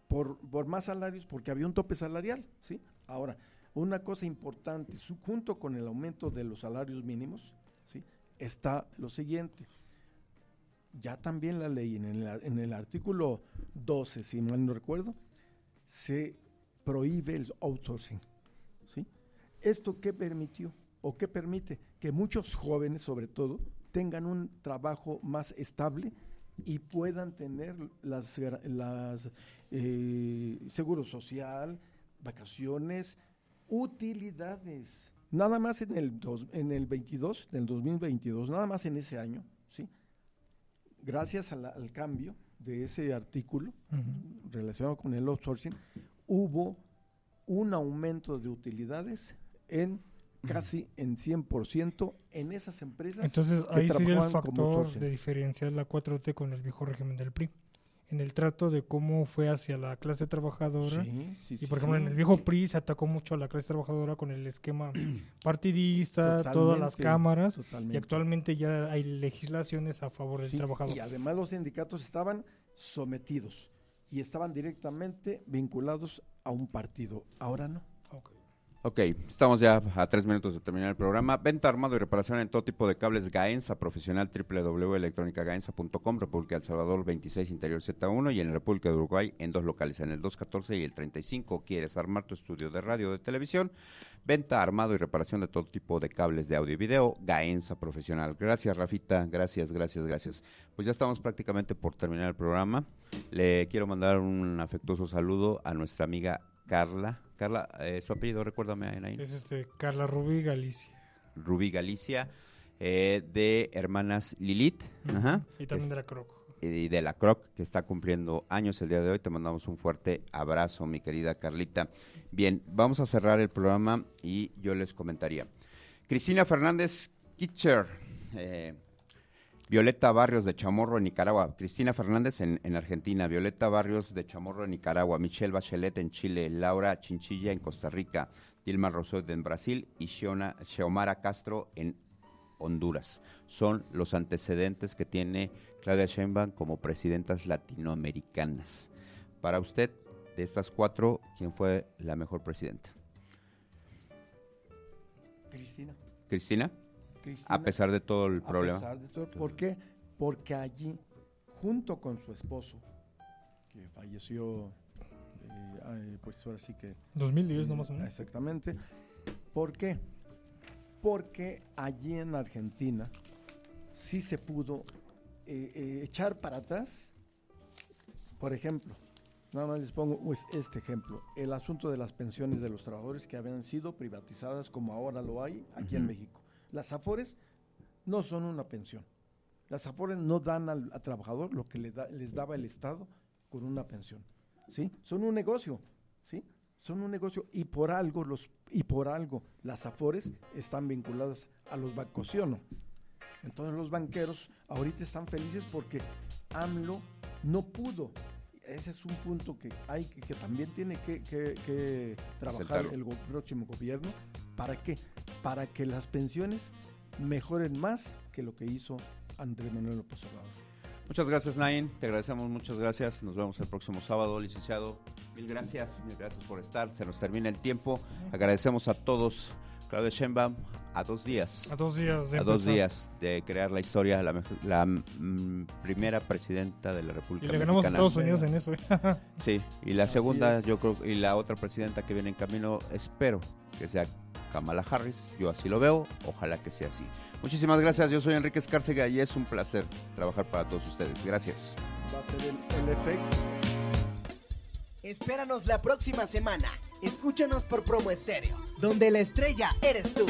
por más salarios porque había un tope salarial, ¿sí? Ahora, una cosa importante, junto con el aumento de los salarios mínimos, ¿sí? Está lo siguiente. Ya también la ley, en el artículo 12, si mal no recuerdo, se prohíbe el outsourcing, ¿sí? ¿Esto qué permitió o qué permite? Que muchos jóvenes, sobre todo, tengan un trabajo más estable y puedan tener seguro social, vacaciones, utilidades. Nada más en el 2022, nada más en ese año, ¿sí? Gracias al cambio de ese artículo relacionado con el outsourcing, hubo un aumento de utilidades casi en 100% en esas empresas. Entonces que ahí sería el trabajaban como factor outsourcing. de diferenciar la 4T con el viejo régimen del PRI, en el trato de cómo fue hacia la clase trabajadora. Y por ejemplo, en el viejo PRI se atacó mucho a la clase trabajadora con el esquema partidista, todas las cámaras, y actualmente ya hay legislaciones a favor del trabajador. Y además los sindicatos estaban sometidos y estaban directamente vinculados a un partido. Ahora no. Ok, estamos ya a 3 minutos de terminar el programa. Venta, armado y reparación en todo tipo de cables Gaenza Profesional, www.electronicagaenza.com, República de El Salvador 26, Interior Z1, y en la República de Uruguay en 2 locales, en el 214 y el 35. ¿Quieres armar tu estudio de radio o de televisión? Venta, armado y reparación de todo tipo de cables de audio y video, Gaenza Profesional. Gracias, Rafita, gracias. Pues ya estamos prácticamente por terminar el programa. Le quiero mandar un afectuoso saludo a nuestra amiga Carla, su apellido, recuérdame, Anaín. Es Carla Rubí Galicia, de Hermanas Lilith. Ajá. Y también de la Croc. Y de la Croc, que está cumpliendo años el día de hoy. Te mandamos un fuerte abrazo, mi querida Carlita. Bien, vamos a cerrar el programa y yo les comentaría. Cristina Fernández Kitcher, Violeta Barrios de Chamorro, en Nicaragua. Cristina Fernández en Argentina. Violeta Barrios de Chamorro, en Nicaragua. Michelle Bachelet en Chile. Laura Chinchilla en Costa Rica. Dilma Rousseff en Brasil. Y Xiomara Castro en Honduras. Son los antecedentes que tiene Claudia Sheinbaum como presidentas latinoamericanas. Para usted, de estas 4, ¿quién fue la mejor presidenta? ¿Cristina? A pesar de todo el problema. ¿Por qué? Porque allí, junto con su esposo, que falleció, pues ahora sí que... 2010 nomás o menos. Exactamente. ¿Por qué? Porque allí en Argentina sí se pudo echar para atrás. Por ejemplo, nada más les pongo este ejemplo, el asunto de las pensiones de los trabajadores que habían sido privatizadas como ahora lo hay aquí en México. Las AFORES no son una pensión. Las AFORES no dan al trabajador lo que les daba el Estado con una pensión, ¿sí? Son un negocio, ¿sí? Son un negocio y por algo las AFORES están vinculadas a los bancos, ¿sí o no? Entonces los banqueros ahorita están felices porque AMLO no pudo. Ese es un punto que hay que también tiene que trabajar el próximo gobierno. ¿Para qué? Para que las pensiones mejoren más que lo que hizo Andrés Manuel López Obrador. Muchas gracias, Nain. Te agradecemos, muchas gracias. Nos vemos el próximo sábado, licenciado. Mil gracias por estar. Se nos termina el tiempo. Agradecemos a todos. Claudia Sheinbaum, a 2 días. A 2 días de a 2 días de crear la historia, la primera presidenta de la República Mexicana. Y le ganamos a Estados Unidos en eso. Sí, y la segunda, yo creo, y la otra presidenta que viene en camino, espero que sea Kamala Harris. Yo así lo veo, ojalá que sea así. Muchísimas gracias, yo soy Enrique Escárcega y es un placer trabajar para todos ustedes. Gracias. Va a ser el efecto. Espéranos la próxima semana. Escúchanos por Promo Estéreo, donde la estrella eres tú.